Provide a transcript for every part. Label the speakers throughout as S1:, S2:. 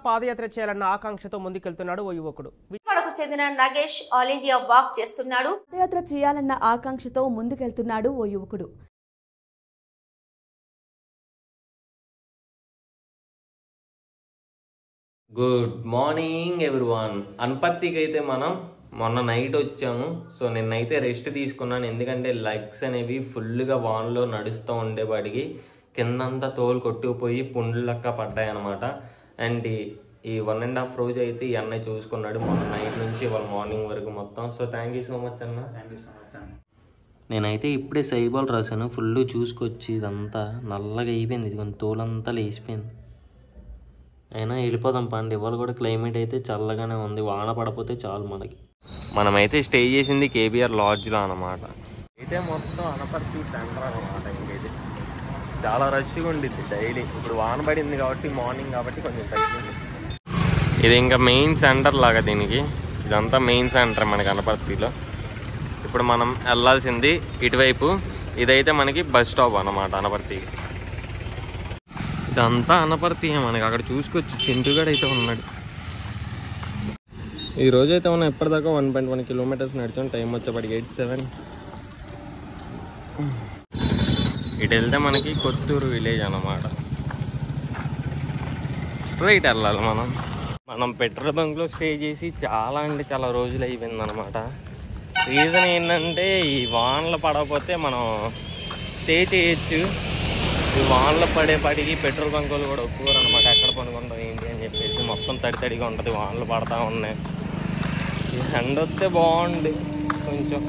S1: పాదయాత్ర చేయాలన్న ఆకాంక్షతో ముందుకెళ్తున్నాడు ఓ యువకుడు.
S2: విజయవాడకు చెందిన నగేష్ ఆల్ ఇండియా వాక్ చేస్తున్నాడు.
S3: పాదయాత్ర చేయాలన్న ఆకాంక్షతో ముందుకెళ్తున్నాడు ఓ యువకుడు.
S4: Good morning everyone. అనపర్తికి అయితే మనం మొన్న నైట్ వచ్చాము. సో నిన్నైతే రెస్ట్ తీసుకున్నాను, ఎందుకంటే లెగ్స్ అనేవి ఫుల్గా వాన్లో నడుస్తూ ఉండేవాడికి కిందంతా తోలు కొట్టుకుపోయి పుండ్లక్క పడ్డాయి అనమాట. అండ్ ఈ 1.5 రోజు అయితే ఈ అన్నయ్య చూసుకున్నాడు మొన్న నైట్ నుంచి వాళ్ళ మార్నింగ్ వరకు మొత్తం. So thank you so much అన్న. నేనైతే ఇప్పుడే సైబాల్ రాశాను, ఫుల్ చూసుకొచ్చి ఇదంతా నల్లగా అయిపోయింది, ఇది కొంచెం తోలంతా లేచిపోయింది. అయినా వెళ్ళిపోదాం పండి. ఇవాళ కూడా క్లైమేట్ అయితే చల్లగానే ఉంది, వాన పడపోతే చాలు మనకి. మనమైతే స్టే చేసింది కేబీఆర్ లాడ్జ్లో అనమాట. అయితే మొత్తం అనపర్తి సెంటర్ అనమాట. ఇంకైతే చాలా రష్గా ఉండిద్ది డైలీ. ఇప్పుడు వాన పడింది కాబట్టి మార్నింగ్ కాబట్టి కొంచెం తగ్గింది. ఇది ఇంకా మెయిన్ సెంటర్ లాగా దీనికి, ఇదంతా మెయిన్ సెంటర్ మనకి అనపర్తిలో. ఇప్పుడు మనం వెళ్ళాల్సింది ఇటువైపు. ఇదైతే మనకి బస్ స్టాప్ అనమాట అనపర్తికి. ఇదంతా అనపర్తి మనకి. అక్కడ చూసుకొచ్చి చింటుగాడు అయితే ఉన్నాడు. ఈ రోజైతే మనం ఎప్పటిదాకా 1.1 కిలోమీటర్స్ నడిచాం. టైం వచ్చేప్పటికి 8:07. ఇటు వెళ్తే మనకి కొత్తూరు విలేజ్ అన్నమాట. స్ట్రైట్ వెళ్ళాలి మనం పెట్రోల్ బంక్లో స్టే చేసి చాలా అంటే చాలా రోజులు అయిపోయింది అనమాట. రీజన్ ఏంటంటే ఈ వానలు పడకపోతే మనం స్టే చేయొచ్చు. ఈ వానలు పడేపాటికి పెట్రోల్ బంకులు కూడా ఒప్పుకోరు అనమాట. ఎక్కడ పనుకుంటాం ఏంటి అని చెప్పేసి మొత్తం తడితడిగా ఉంటుంది. వానలు పడతా ఉన్నాయి. ఈ ఎండ వస్తే బాగుంది కొంచెం.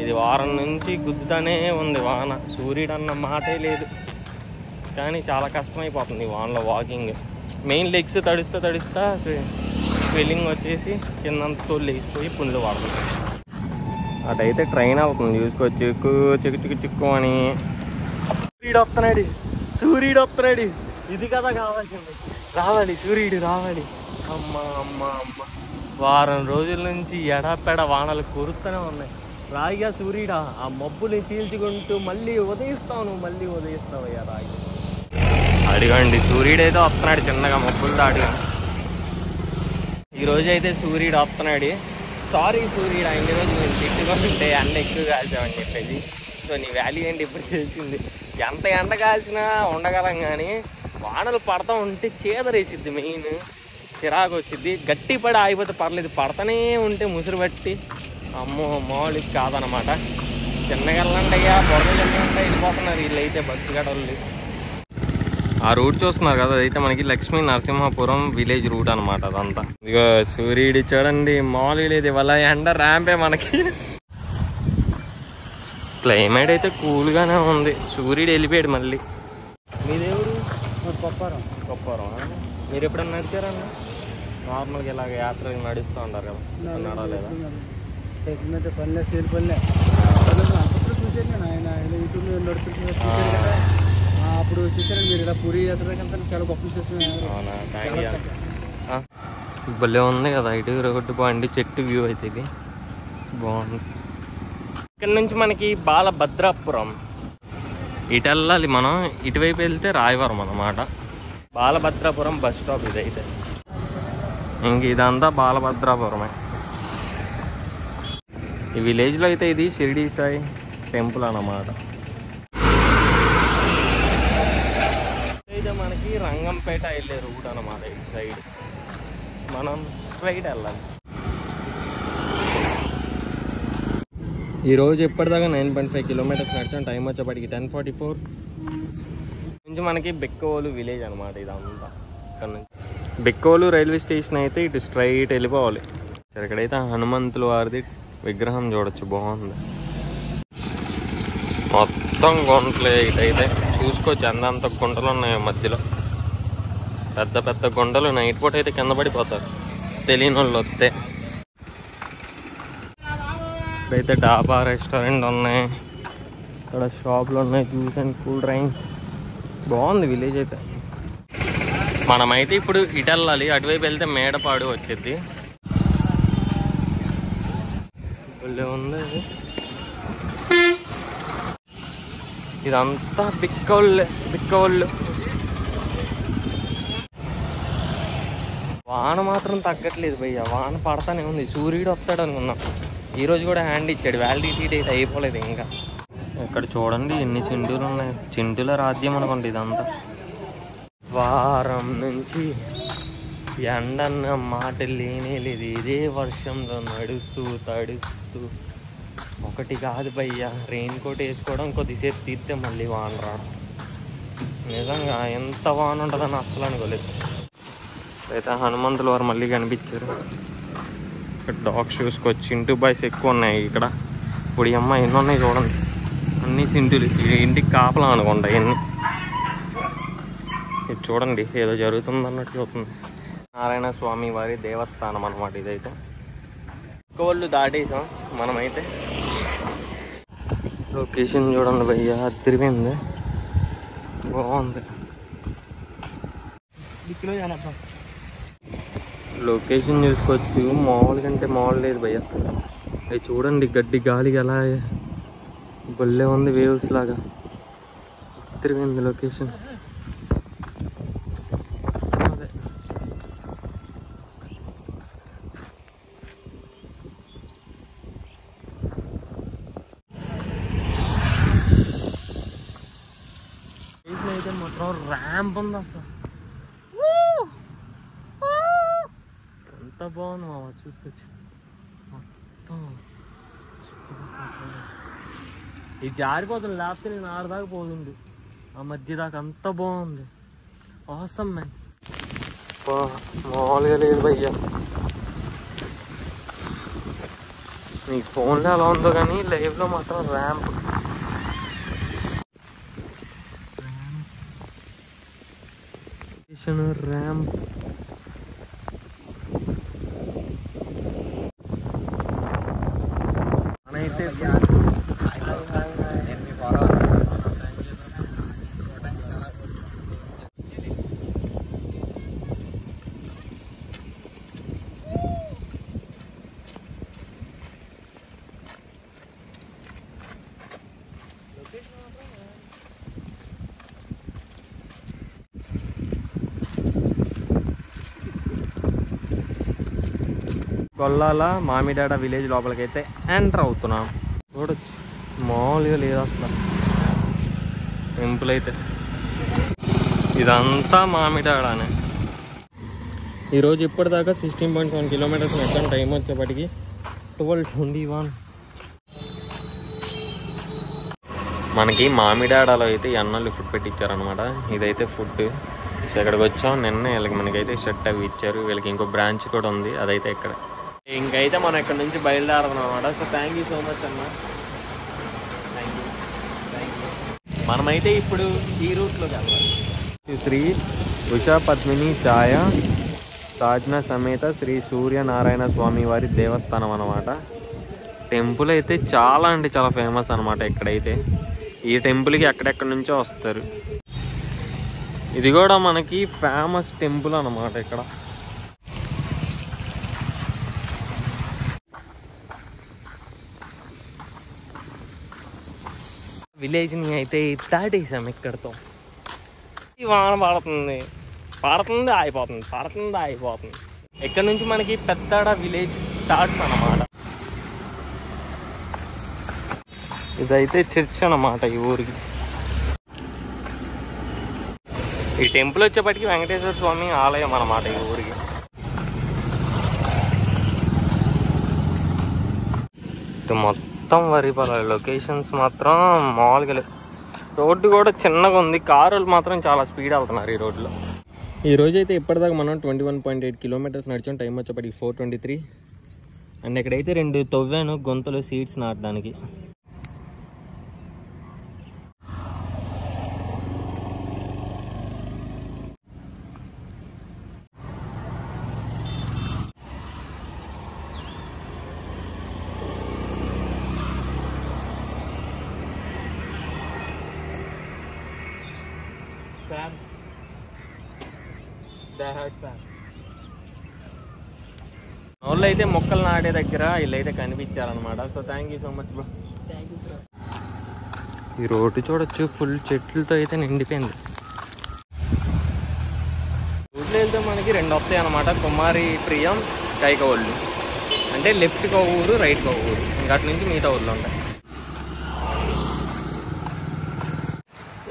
S4: ఇది వారం నుంచి గుద్దుతానే ఉంది వాన. సూర్యుడు అన్న మాటే లేదు, కానీ చాలా కష్టమైపోతుంది వానలో వాకింగ్. మెయిన్ లెగ్స్ తడుస్తా స్వెల్లింగ్ వచ్చేసి కిందంత తోలు లేచిపోయి పుండ్లు పడుతుంది. అటైతే ట్రైన్ అవుతుంది చూసుకోవచ్చు. చిక్కు చిక్కు అని. సూర్యుడు వస్తున్నాడు. ఇది కదా కావాల్సింది. రావాలి సూర్యుడు రావాలి. అమ్మ అమ్మ అమ్మ, వారం రోజుల నుంచి ఎడాపెడ వానలు కురుస్తూనే ఉన్నాయి. రాయిగా సూర్యుడా, ఆ మబ్బుని చీల్చుకుంటూ మళ్ళీ ఉదయిస్తావయ్యా రాయి. అడిగండి సూర్యుడు అయితే వస్తున్నాడు చిన్నగా మబ్బులతో. అడిగాను ఈరోజు అయితే సూర్యుడు వస్తున్నాడు. సారీ సూర్యుడు, అన్ని రోజు నేను తిట్టుకుంటుంటే ఎండ ఎక్కువ కాల్చామని చెప్పేసి. సో నీ వాల్యూ ఏంటి ఇప్పుడు తెలిసింది. ఎంత ఎండ కాల్చినా ఉండగలం, కానీ వానలు పడతా ఉంటే చేదరేసిద్ది. మెయిన్ చిరాకు వచ్చిద్ది. గట్టి పడి ఆగిపోతే పర్లేదు, పడతానే ఉంటే ముసురు పట్టి అమ్మో మామూలుగా కాదనమాట. చిన్నగల్లంటయ్యా పొరగల్లంటే వెళ్ళిపోతున్నారు వీళ్ళైతే బస్సు గడవలు. ఆ రూట్ చూస్తున్నారు కదా, అదైతే మనకి లక్ష్మీ నరసింహపురం విలేజ్ రూట్ అనమాట అదంతా. ఇదిగో సూర్యుడు చూడండి మామూలుగా లేదు. ఇవాళ ఎండ ర్యాంపే మనకి. క్లైమేట్ అయితే కూల్గానే ఉంది. సూర్యుడు వెళ్ళిపోయాడు మళ్ళీ. మీ దేవుడు కొప్పారం. మీరు ఎప్పుడన్నా నడిచారన్నా? నార్మల్గా ఇలాగ యాత్ర నడుస్తూ ఉంటారు కదా, నడవలేదా?
S5: అప్పుడు చూసాను మీరు ఇలా పూరి యాత్ర చాలా గొప్ప విశేషం.
S4: భలే ఉంది కదా ఇటు రోడ్డు బాగుంది, చెట్టు వ్యూ అయితే ఇది బాగుంది. ఇక్కడ నుంచి మనకి బాలభద్రాపురం ఇటు వెళ్ళాలి మనం. ఇటువైపు వెళ్తే రాయవరం అన్నమాట. బాలభద్రాపురం బస్ స్టాప్ ఇదైతే. ఇంక ఇదంతా బాలభద్రాపురమే. ఈ విలేజ్లో అయితే ఇది షిరిడి సాయి టెంపుల్ అన్నమాట. అయితే మనకి రంగంపేట వెళ్ళే రూట్ అన్నమాట. ఇటు సైడ్ మనం స్ట్రైట్ వెళ్ళాలి. ఈరోజు ఎప్పటిదాకా 9.5 కిలోమీటర్స్ నడిచాం. టైం వచ్చేప్పటికి 10:44. నుంచి మనకి బెక్కోలు విలేజ్ అనమాట ఇదంతా. ఇక్కడ నుంచి బెక్కోలు రైల్వే స్టేషన్ అయితే ఇటు స్ట్రైట్ వెళ్ళిపోవాలి. ఇక్కడైతే హనుమంతుల వారిది విగ్రహం చూడొచ్చు, బాగుంది. మొత్తం గుంటలే ఇటైతే చూసుకోవచ్చు. అందంత గుంటలు ఉన్నాయి మధ్యలో, పెద్ద పెద్ద గుంటలు. నైట్ పూట అయితే కింద పడిపోతారు తెలియని వాళ్ళు వస్తే. ఇక్కడైతే డాబా రెస్టారెంట్ ఉన్నాయి, ఇక్కడ షాపులు ఉన్నాయి, జ్యూస్ అండ్ కూల్ డ్రింక్స్. బాగుంది విలేజ్ అయితే. మనమైతే ఇప్పుడు ఇటు వెళ్ళాలి. అటువైపు వెళ్తే మేడపాడు వచ్చింది. ఉంది ఇదంతా బిక్కవుళ్ళు. వాన మాత్రం తగ్గట్లేదు భయ్య, వాన పడతానే ఉంది. సూర్యుడు వస్తాడు అనుకున్నాం, ఈరోజు కూడా హ్యాండ్ ఇచ్చాడు, వ్యాలిడిటీ డేట్ అయిపోలేదు ఇంకా. ఇక్కడ చూడండి ఎన్ని చింటూలు ఉన్నాయి, చింటూల రాజ్యం అనుకోండి ఇదంతా. వారం నుంచి ఎండన్న మాట లేనే లేదు, ఇదే వర్షంలో నడుస్తూ తడుస్తూ. ఒకటి కాదు భయ్య, రెయిన్ కోట్ వేసుకోవడం కొద్దిసేపు తీస్తే మళ్ళీ వాన రావడం. నిజంగా ఎంత వాన ఉంటుందని అస్సలు అనుకోలేదు. అయితే హనుమంతుల వారు మళ్ళీ కనిపించారు. ఇక్కడ డాగ్ షూస్కి వచ్చి చింటూ బాయ్స్ ఎక్కువ ఉన్నాయి ఇక్కడ. ఇప్పుడు ఈ అమ్మ ఎన్ని ఉన్నాయి చూడండి, అన్ని చింటూలు. ఇంటికి కాపలా అనుకుంటా ఎన్ని. ఇది చూడండి ఏదో జరుగుతుంది అన్నట్టు అవుతుంది. నారాయణ స్వామి వారి దేవస్థానం అన్నమాట ఇదైతే. ఒక్కళ్ళు దాటేసాం మనమైతే. లొకేషన్ చూడండి భయ్య, అదిరిపోయింది, బాగుంది. లొకేషన్ చూసుకోవచ్చు, మామూలు కంటే మామూలు లేదు భయ్య. అవి చూడండి గడ్డి గాలికి ఎలా బొల్లే ఉంది, వేవ్స్ లాగా. అదిరిపోయింది లొకేషన్. అయితే మొత్తం ర్యాంప్ ఉంది అసలు, ఎంత బాగుంది మామ. చూసుకోవచ్చు మొత్తం ఇది జారిపోతుంది, లేకపోతే నేను ఆడదాకా పోతుంది ఆ మధ్య దాకా. అంత బాగుంది, ఆసమ్ మ్యాన్. మామూలుగా లేదు భయ్య. మీకు ఫోన్లో ఎలా ఉందో కానీ లైవ్లో మాత్రం ర్యాంప్. ర్యాంప్ మనైతే గొల్లాల మామిడాడ విలేజ్ లోపలికైతే ఎంటర్ అవుతున్నాం. చూడొచ్చు మామూలుగా లేదు అసలు టెంపుల్ అయితే. ఇదంతా మామిడాడనే. ఈరోజు ఇప్పటిదాకా 16.1 కిలోమీటర్స్ ఎక్కడ టైం వచ్చేప్పటికి 12:21. మనకి మామిడాడలో అయితే అన్నలు ఫుడ్ పెట్టించారనమాట. ఇదైతే ఫుడ్. సో ఇక్కడికి వచ్చాం నిన్న. వీళ్ళకి మనకైతే షర్ట్ అవి ఇచ్చారు. వీళ్ళకి ఇంకో బ్రాంచ్ కూడా ఉంది, అదైతే ఇక్కడ. ఇంకైతే మనం ఇక్కడ నుంచి బయలుదేరదాం అనమాట. So thank you so much అన్న, థ్యాంక్ యూ. మనమైతే ఇప్పుడు ఈ రూట్లోకి వెళ్ళాలి. శ్రీ ఉషా పద్మిని ఛాయ సాధన సమేత శ్రీ సూర్యనారాయణ స్వామి వారి దేవస్థానం అనమాట. టెంపుల్ అయితే చాలా అంటే చాలా ఫేమస్ అనమాట ఇక్కడైతే. ఈ టెంపుల్కి ఎక్కడెక్కడి నుంచో వస్తారు. ఇది కూడా మనకి ఫేమస్ టెంపుల్ అనమాట ఇక్కడ. విలేజ్ని అయితే దాటేసాం ఇక్కడతో. ఈ వాన పడుతుంది, పడుతుంది ఆగిపోతుంది, పడుతుంది ఆగిపోతుంది. ఇక్కడ నుంచి మనకి పెద్దాడ విలేజ్ స్టార్ట్స్ అన్నమాట. ఇదైతే చర్చ్ అన్నమాట ఈ ఊరికి. ఈ టెంపుల్ వచ్చేప్పటికి వెంకటేశ్వర స్వామి ఆలయం అన్నమాట ఈ ఊరికి. ఇటు మొత్తం వరి పొలాలు. లొకేషన్స్ మాత్రం మామూలుగా లేవు. రోడ్డు కూడా చిన్నగా ఉంది, కారులు మాత్రం చాలా స్పీడ్ వెళ్తున్నారు ఈ రోడ్లో. ఈ రోజు అయితే ఇప్పటిదాకా మనం 21.8 కిలోమీటర్స్ నడిచాం. టైం వచ్చేప్పటికి 4:23. అండ్ ఇక్కడైతే 2 తవ్వాను గొంతులు సీడ్స్ నాటడానికి. వాళ్ళు అయితే మొక్కలు నాటే దగ్గర వీళ్ళైతే కనిపించారనమాట. So thank you so much bro. ఈ రోడ్డు చూడొచ్చు, ఫుల్ చెట్లతో అయితే నిండిపోయింది. రోడ్లో వెళ్తే మనకి రెండు వస్తాయి అనమాట, కుమారి ప్రియం, కైకవల్లు. అంటే లెఫ్ట్కి ఒక ఊరు, రైట్కి ఒక ఊరు, ఇంకా అటు నుంచి మిగతా ఊర్లు ఉంటాయి.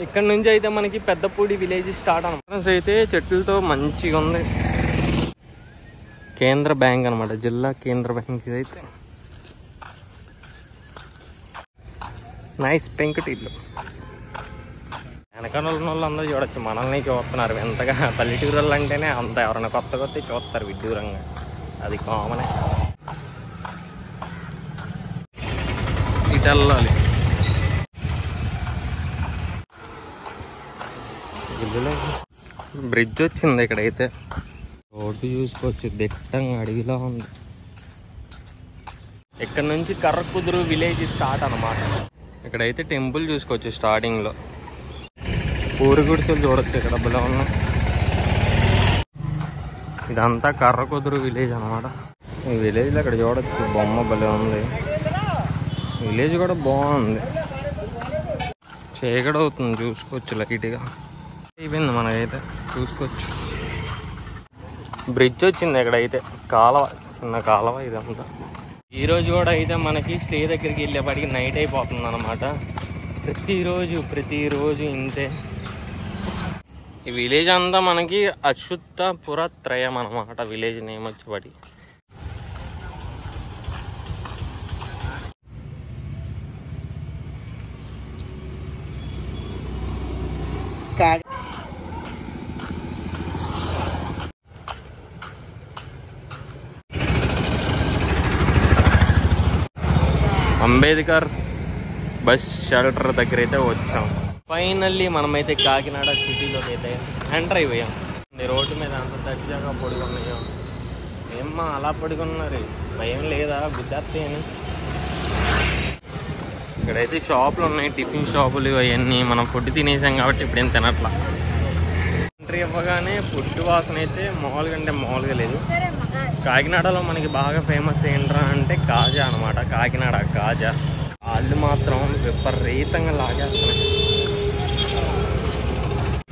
S4: ఇక్కడ నుంచి అయితే మనకి పెద్దపూడి విలేజ్ స్టార్ట్ అనమాట. అయితే చెట్లతో మంచిగా ఉంది. కేంద్ర బ్యాంక్ అనమాట, జిల్లా కేంద్ర బ్యాంక్. ఇదైతే నైస్ పెంకుటిల్లు. వెనకాల ఉన్న వాళ్ళు అందరూ చూడొచ్చు, మనల్ని చూస్తున్నారు ఎంతగా. పల్లెటూరు అంటేనే అంత ఎవరైనా కొత్త చూస్తారు విడ్డూరంగా, అది కామనే. ఇటు వెళ్ళాలి. బ్రిడ్జ్ వచ్చింది ఇక్కడైతే. రోడ్డు చూసుకోవచ్చు, దిట్టంగా అడవిలా ఉంది. ఇక్కడ నుంచి కర్రకుదురు విలేజ్ స్టార్ట్ అనమాట. ఇక్కడైతే టెంపుల్ చూసుకోవచ్చు స్టార్టింగ్లో. పూరి గుడిసెలు చూడొచ్చు ఇక్కడ డబ్బులో ఉన్న. ఇదంతా కర్రకుదురు విలేజ్ అనమాట. ఈ విలేజ్లో ఇక్కడ చూడొచ్చు, బొమ్మ భలే ఉంది. విలేజ్ కూడా బాగుంది. చీకటి అవుతుంది చూసుకోవచ్చు లైట్గా. అయిపోయింది మనకైతే చూసుకోవచ్చు. బ్రిడ్జ్ వచ్చింది ఇక్కడైతే, కాలువ, చిన్న కాలువ ఇదంతా. ఈరోజు కూడా అయితే మనకి స్టే దగ్గరికి వెళ్ళేపాటికి నైట్ అయిపోతుంది అనమాట. ప్రతిరోజు ఇంతే. ఈ విలేజ్ అంతా మనకి అచ్యుతపురత్రయం అనమాట, విలేజ్ నేమ్ వచ్చేవాడి. అంబేద్కర్ బస్ షెల్టర్ దగ్గర అయితే వచ్చాం. ఫైనల్లీ మనమైతే కాకినాడ సిటీలోకి అయితే ఎంటర్ అయిపోయాం. రోడ్డు మీద అంత దర్జాగా పడుకున్నాయో. ఏమ్మా అలా పడుకున్నారు, భయం లేదా గుద్దేస్తే అని. ఇక్కడైతే షాపులు ఉన్నాయి, టిఫిన్ షాపులు అవన్నీ. మనం ఫుడ్ తినేసాం కాబట్టి ఇప్పుడేం తినట్లా. ఎంట్రీ ఇవ్వగానే ఫుడ్ వాసన అయితే మామూలుగా లేదు. కాకినాడలో మనకి బాగా ఫేమస్ ఏంట్రా అంటే కాజా అనమాట, కాకినాడ కాజా. వాళ్ళు మాత్రం విపరీతంగా లాగేస్తున్నాయి.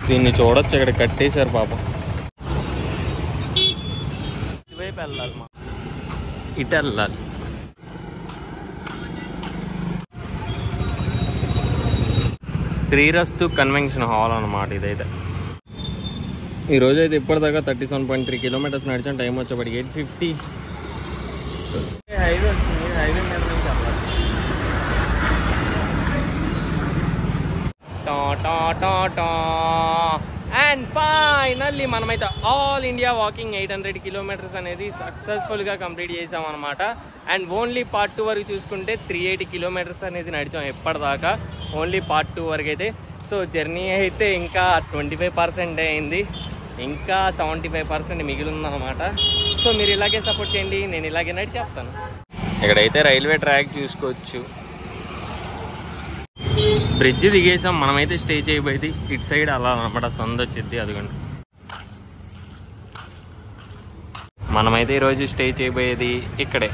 S4: దీన్ని చూడొచ్చు, ఇక్కడ కట్టేశారు పాపం. ఇటువైపు వెళ్ళాలి, ఇటు వెళ్ళాలి. శ్రీరస్తు కన్వెన్షన్ హాల్ అనమాట ఇదైతే. ఈరోజు అయితే ఇప్పటిదాకా 37.3 కిలోమీటర్స్ నడిచాం. టైం వచ్చేప్పటికి 8:50. హైవే వచ్చింది, హైవే మీద నుంచి వెళ్ళాలి. అండ్ ఫైనల్లీ మనమైతే ఆల్ ఇండియా వాకింగ్ 800 కిలోమీటర్స్ అనేది సక్సెస్ఫుల్గా కంప్లీట్ చేసాం అనమాట. అండ్ ఓన్లీ పార్ట్ 2 వరకు చూసుకుంటే 380 కిలోమీటర్స్ అనేది నడిచాం ఎప్పటిదాకా, ఓన్లీ పార్ట్ 2 వరకు అయితే. సో జర్నీ అయితే ఇంకా 25% అయింది, ఇంకా 75% మిగిలి ఉందన్నమాట. సో మీరు ఇలాగే సపోర్ట్ చేయండి, నేను ఇలాగే నడిచి చెప్తాను. ఇక్కడైతే రైల్వే ట్రాక్ చూసుకోవచ్చు. బ్రిడ్జ్ దిగేసాం, మనమైతే స్టే చేయబోయేది ఇటు సైడ్ అలా అనమాట, సంద వచ్చింది అదిగోండి. మనమైతే ఈరోజు స్టే చేయబోయేది ఇక్కడే.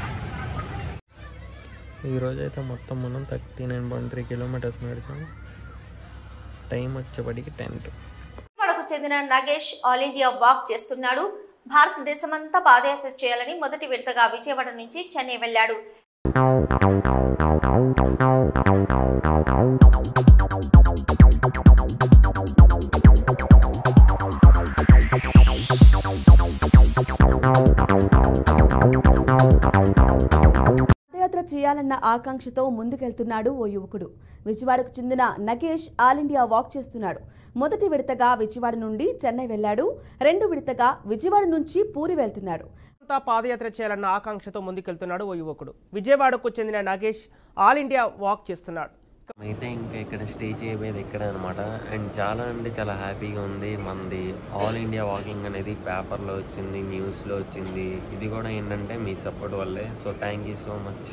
S4: ఈరోజు అయితే మొత్తం మనం 39.3 కిలోమీటర్స్ నడిచాము. టైం వచ్చేప్పటికి 10.
S2: చెందిన నగేష్ ఆల్ ఇండియా వాక్ చేస్తున్నాడు. భారతదేశమంతా పాదయాత్ర చేయాలని మొదటి విడతగా విజయవాడ నుంచి చెన్నై వెళ్లాడు.
S3: పాదయాత్ర చేయాలన్న ఆకాంక్షతో ముందుకెళ్తున్నాడు ఓ యువకుడు. విజయవాడకు చెందిన నగేష్ ఆల్ ఇండియా వాక్ చేస్తున్నాడు. మొదటి విడతగా విజయవాడ నుండి చెన్నై వెళ్లాడు. రెండో విడతగా విజయవాడ నుంచి పూరి వెళ్తున్నాడు.
S1: పాదయాత్ర చేయాలన్న ఆకాంక్షతో ముందుకెళ్తున్నాడు ఓ యువకుడు. విజయవాడకు చెందిన నగేష్ ఆల్ ఇండియా వాక్ చేస్తున్నాడు.
S4: అయితే ఇంకా ఇక్కడ స్టే చేయబోయేది ఇక్కడ అనమాట. అండ్ చాలా అంటే చాలా హ్యాపీగా ఉంది. మనది ఆల్ ఇండియా వాకింగ్ అనేది పేపర్లో వచ్చింది, న్యూస్లో వచ్చింది. ఇది కూడా ఏంటంటే మీ సపోర్ట్ వల్లే. So thank you so much.